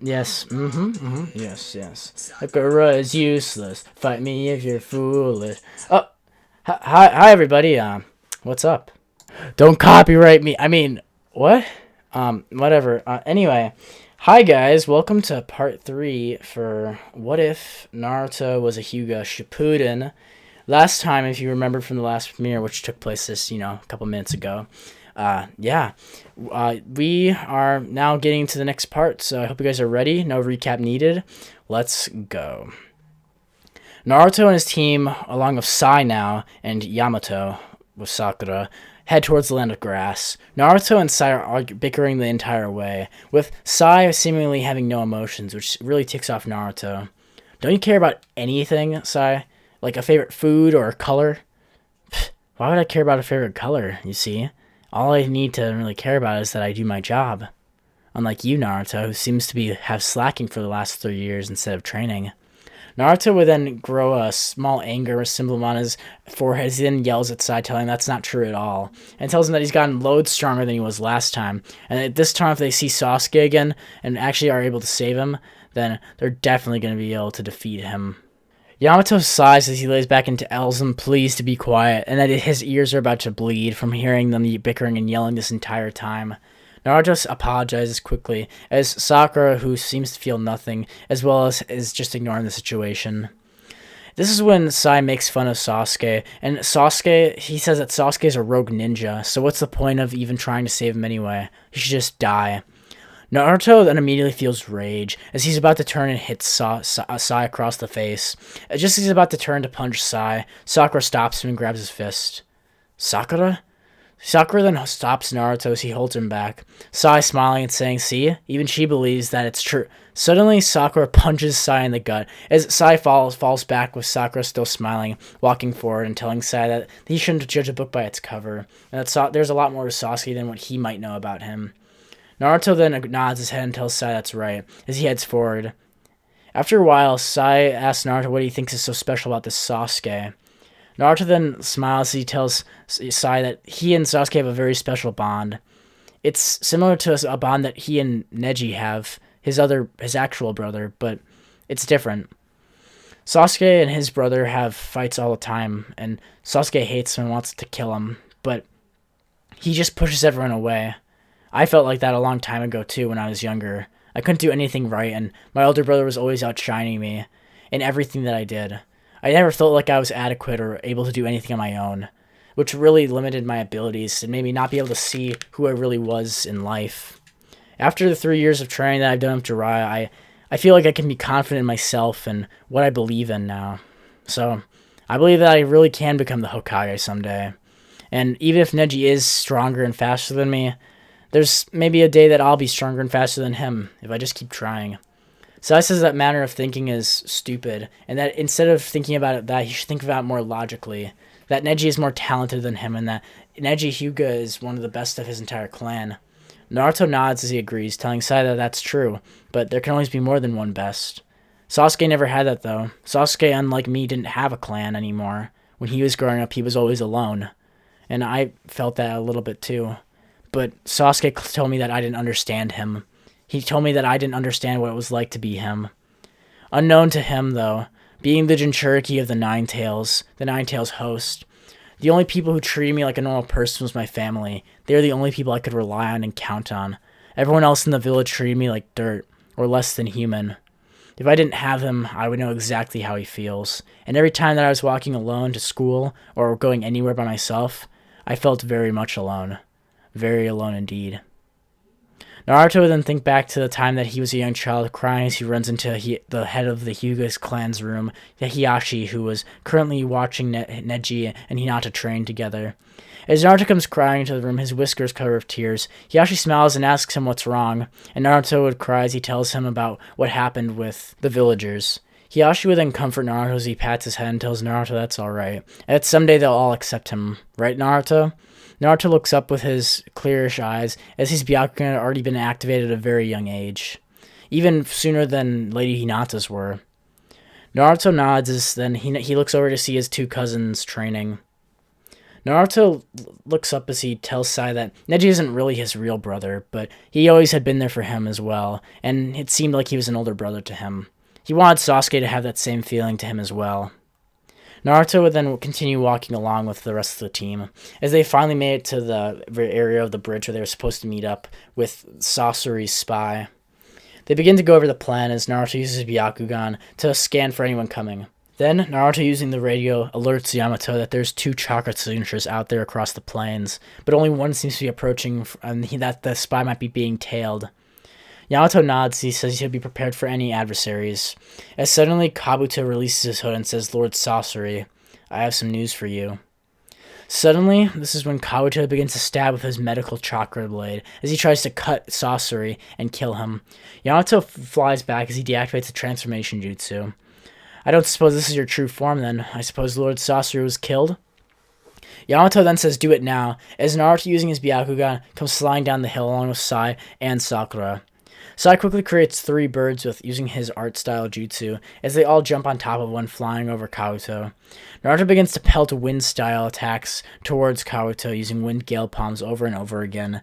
Yes. Yes, yes. Sakura is useless. Fight me if you're foolish. Oh, hi, everybody. What's up? Don't copyright me. I mean, what? Whatever. Anyway, hi guys. Welcome to part 3 for What If Naruto Was a Hyuga Shippuden. Last time, if you remember from the last premiere, which took place a couple minutes ago, we are now getting to the next part, so I hope you guys are ready. No recap needed. Let's go. Naruto and his team, along with Sai now and Yamato with Sakura, head towards the land of grass. Naruto and Sai are bickering the entire way, with Sai seemingly having no emotions, which really ticks off Naruto. Don't you care about anything, Sai? Like a favorite food or a color? Why would I care about a favorite color, you see? All I need to really care about is that I do my job. Unlike you, Naruto, who seems to have slacking for the last 3 years instead of training. Naruto would then grow a small anger symbol on his forehead. He then yells at Sai, telling him that's not true at all, and tells him that he's gotten loads stronger than he was last time. And at this time, if they see Sasuke again and actually are able to save him, then they're definitely going to be able to defeat him. Yamato sighs as he lays back into L's and pleads to be quiet, and that his ears are about to bleed from hearing them bickering and yelling this entire time. Naruto apologizes quickly, as Sakura, who seems to feel nothing, as well as is just ignoring the situation. This is when Sai makes fun of Sasuke, and he says that Sasuke is a rogue ninja, so what's the point of even trying to save him anyway? He should just die. Naruto then immediately feels rage, as he's about to turn and hit Sai across the face. Just as he's about to turn to punch Sai, Sakura stops him and grabs his fist. Sakura? Sakura then stops Naruto as he holds him back. Sai smiling and saying, "See, even she believes that it's true." Suddenly, Sakura punches Sai in the gut, as Sai falls back with Sakura still smiling, walking forward and telling Sai that he shouldn't judge a book by its cover, and that there's a lot more to Sasuke than what he might know about him. Naruto then nods his head and tells Sai that's right, as he heads forward. After a while, Sai asks Naruto what he thinks is so special about this Sasuke. Naruto then smiles as he tells Sai that he and Sasuke have a very special bond. It's similar to a bond that he and Neji have, his actual brother, but it's different. Sasuke and his brother have fights all the time, and Sasuke hates him and wants to kill him, but he just pushes everyone away. I felt like that a long time ago too when I was younger. I couldn't do anything right, and my older brother was always outshining me in everything that I did. I never felt like I was adequate or able to do anything on my own, which really limited my abilities and made me not be able to see who I really was in life. After the 3 years of training that I've done with Jiraiya, I feel like I can be confident in myself and what I believe in now. So, I believe that I really can become the Hokage someday. And even if Neji is stronger and faster than me, there's maybe a day that I'll be stronger and faster than him if I just keep trying. Sai says that manner of thinking is stupid, and that instead of thinking about it he should think about it more logically. That Neji is more talented than him, and that Neji Hyuga is one of the best of his entire clan. Naruto nods as he agrees, telling Sai that that's true, but there can always be more than one best. Sasuke never had that, though. Sasuke, unlike me, didn't have a clan anymore. When he was growing up, he was always alone. And I felt that a little bit, too. But Sasuke told me that I didn't understand him. He told me that I didn't understand what it was like to be him. Unknown to him, though, being the Jinchuriki of the Nine Tails host, the only people who treated me like a normal person was my family. They were the only people I could rely on and count on. Everyone else in the village treated me like dirt, or less than human. If I didn't have him, I would know exactly how he feels. And every time that I was walking alone to school, or going anywhere by myself, I felt very much alone. Very alone indeed. Naruto would then think back to the time that he was a young child crying as he runs into the head of the Hyuga's clan's room, Hiyashi, who was currently watching Neji and Hinata train together. As Naruto comes crying into the room, his whiskers covered with tears, Hiyashi smiles and asks him what's wrong, and Naruto would cry as he tells him about what happened with the villagers. Hiyashi would then comfort Naruto as he pats his head and tells Naruto that's alright, and that someday they'll all accept him. Right, Naruto? Naruto looks up with his clearish eyes, as his Byakugan had already been activated at a very young age, even sooner than Lady Hinata's were. Naruto nods as then he looks over to see his two cousins training. Naruto looks up as he tells Sai that Neji isn't really his real brother, but he always had been there for him as well, and it seemed like he was an older brother to him. He wanted Sasuke to have that same feeling to him as well. Naruto would then continue walking along with the rest of the team, as they finally made it to the area of the bridge where they were supposed to meet up with Sasori's spy. They begin to go over the plan as Naruto uses Byakugan to scan for anyone coming. Then, Naruto using the radio alerts Yamato that there's 2 chakra signatures out there across the plains, but only one seems to be approaching and that the spy might be being tailed. Yamato nods. He says he'll be prepared for any adversaries. As suddenly, Kabuto releases his hood and says, "Lord Sasori, I have some news for you." Suddenly, this is when Kabuto begins to stab with his medical chakra blade as he tries to cut Sasori and kill him. Yamato flies back as he deactivates the transformation jutsu. "I don't suppose this is your true form then. I suppose Lord Sasori was killed?" Yamato then says, "Do it now," as Naruto using his Byakugan comes flying down the hill along with Sai and Sakura. Sai quickly creates 3 birds with using his art style jutsu as they all jump on top of one flying over Kabuto. Naruto begins to pelt wind style attacks towards Kabuto using wind gale palms over and over again.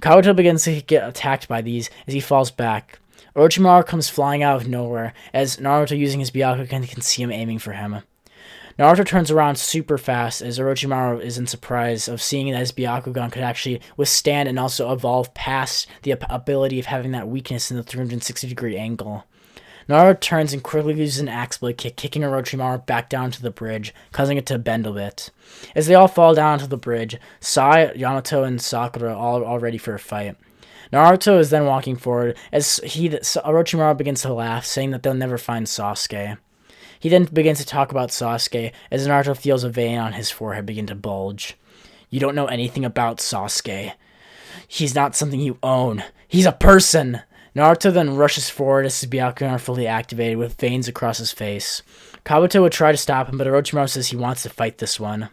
Kabuto begins to get attacked by these as he falls back. Orochimaru comes flying out of nowhere as Naruto using his Byakugan can see him aiming for him. Naruto turns around super fast as Orochimaru is in surprise of seeing that his Byakugan could actually withstand and also evolve past the ability of having that weakness in the 360-degree angle. Naruto turns and quickly uses an axe blade kick, kicking Orochimaru back down to the bridge, causing it to bend a bit. As they all fall down to the bridge, Sai, Yamato, and Sakura all ready for a fight. Naruto is then walking forward as Orochimaru begins to laugh, saying that they'll never find Sasuke. He then begins to talk about Sasuke as Naruto feels a vein on his forehead begin to bulge. "You don't know anything about Sasuke. He's not something you own. He's a person!" Naruto then rushes forward as his Byakugan are fully activated with veins across his face. Kabuto would try to stop him, but Orochimaru says he wants to fight this one.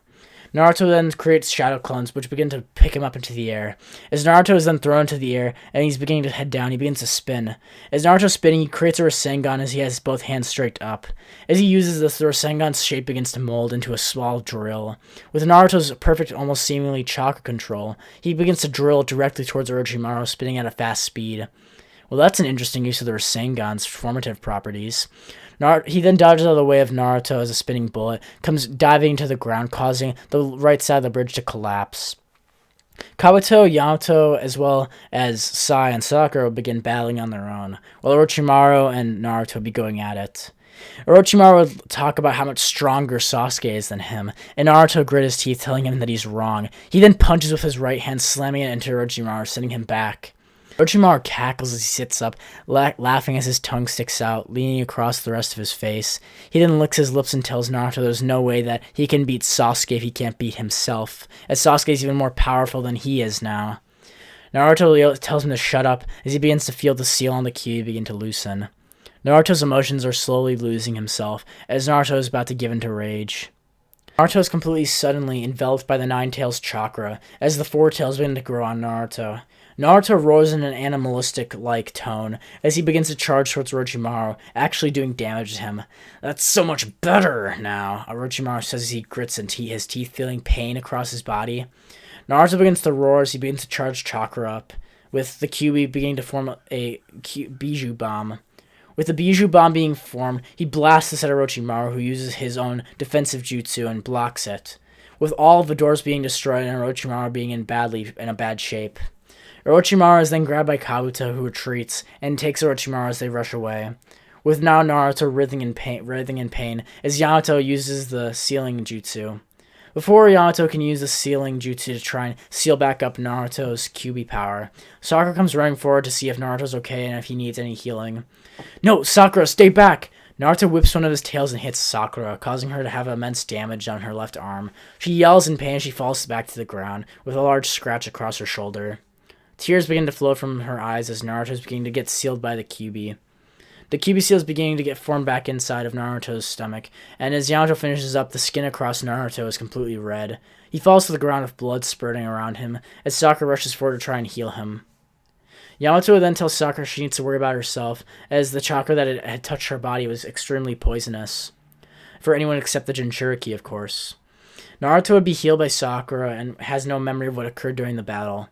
Naruto then creates shadow clones, which begin to pick him up into the air. As Naruto is then thrown into the air, and he's beginning to head down, he begins to spin. As Naruto's spinning, he creates a Rasengan as he has both hands straight up. As he uses this, the Rasengan's shape begins to mold into a small drill. With Naruto's perfect, almost seemingly chakra control, he begins to drill directly towards Orochimaru, spinning at a fast speed. Well, that's an interesting use of the Rasengan's formative properties. He then dodges out of the way of Naruto as a spinning bullet comes diving to the ground, causing the right side of the bridge to collapse. Kabuto, Yamato, as well as Sai and Sakura begin battling on their own, while Orochimaru and Naruto be going at it. Orochimaru would talk about how much stronger Sasuke is than him, and Naruto grit his teeth, telling him that he's wrong. He then punches with his right hand, slamming it into Orochimaru, sending him back. Orochimaru cackles as he sits up, laughing as his tongue sticks out, leaning across the rest of his face. He then licks his lips and tells Naruto there's no way that he can beat Sasuke if he can't beat himself, as Sasuke is even more powerful than he is now. Naruto tells him to shut up as he begins to feel the seal on the key begin to loosen. Naruto's emotions are slowly losing himself, as Naruto is about to give into rage. Naruto is completely suddenly enveloped by the Nine Tails chakra, as the Four Tails begin to grow on Naruto. Naruto roars in an animalistic-like tone as he begins to charge towards Orochimaru, actually doing damage to him. "That's so much better now," Orochimaru says as he grits his teeth, feeling pain across his body. Naruto begins to roar as he begins to charge chakra up, with the Kyuubi beginning to form a Bijou Bomb. With the Bijou Bomb being formed, he blasts this at Orochimaru, who uses his own defensive jutsu and blocks it, with all of the doors being destroyed and Orochimaru being in a bad shape. Orochimaru is then grabbed by Kabuto, who retreats, and takes Orochimaru as they rush away, with now Naruto writhing in pain as Yamato uses the sealing jutsu. Before Yamato can use the sealing jutsu to try and seal back up Naruto's Kyuubi power, Sakura comes running forward to see if Naruto's okay and if he needs any healing. "No, Sakura, stay back!" Naruto whips one of his tails and hits Sakura, causing her to have immense damage on her left arm. She yells in pain as she falls back to the ground, with a large scratch across her shoulder. Tears begin to flow from her eyes as Naruto is beginning to get sealed by the Kyuubi. The Kyuubi seal is beginning to get formed back inside of Naruto's stomach, and as Yamato finishes up, the skin across Naruto is completely red. He falls to the ground with blood spurting around him as Sakura rushes forward to try and heal him. Yamato then tells Sakura she needs to worry about herself, as the chakra that had touched her body was extremely poisonous. For anyone except the Jinchuriki, of course. Naruto would be healed by Sakura and has no memory of what occurred during the battle.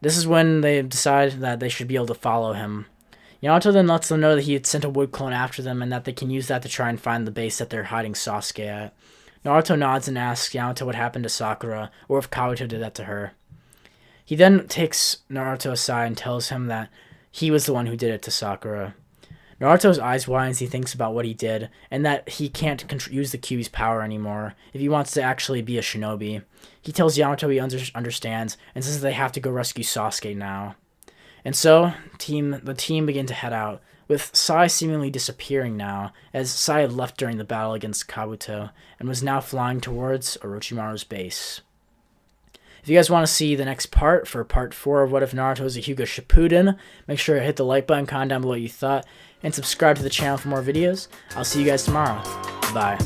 This is when they decide that they should be able to follow him. Yamato then lets them know that he had sent a wood clone after them and that they can use that to try and find the base that they're hiding Sasuke at. Naruto nods and asks Yamato what happened to Sakura, or if Kabuto did that to her. He then takes Naruto aside and tells him that he was the one who did it to Sakura. Naruto's eyes widen as he thinks about what he did, and that he can't use the Kyuubi's power anymore if he wants to actually be a shinobi. He tells Yamato he understands, and says they have to go rescue Sasuke now. And so, the team begin to head out, with Sai seemingly disappearing now, as Sai had left during the battle against Kabuto, and was now flying towards Orochimaru's base. If you guys want to see the next part, for part 4 of What If Naruto is a Hyuga Shippuden, make sure to hit the like button, comment down below what you thought, and subscribe to the channel for more videos. I'll see you guys tomorrow. Bye.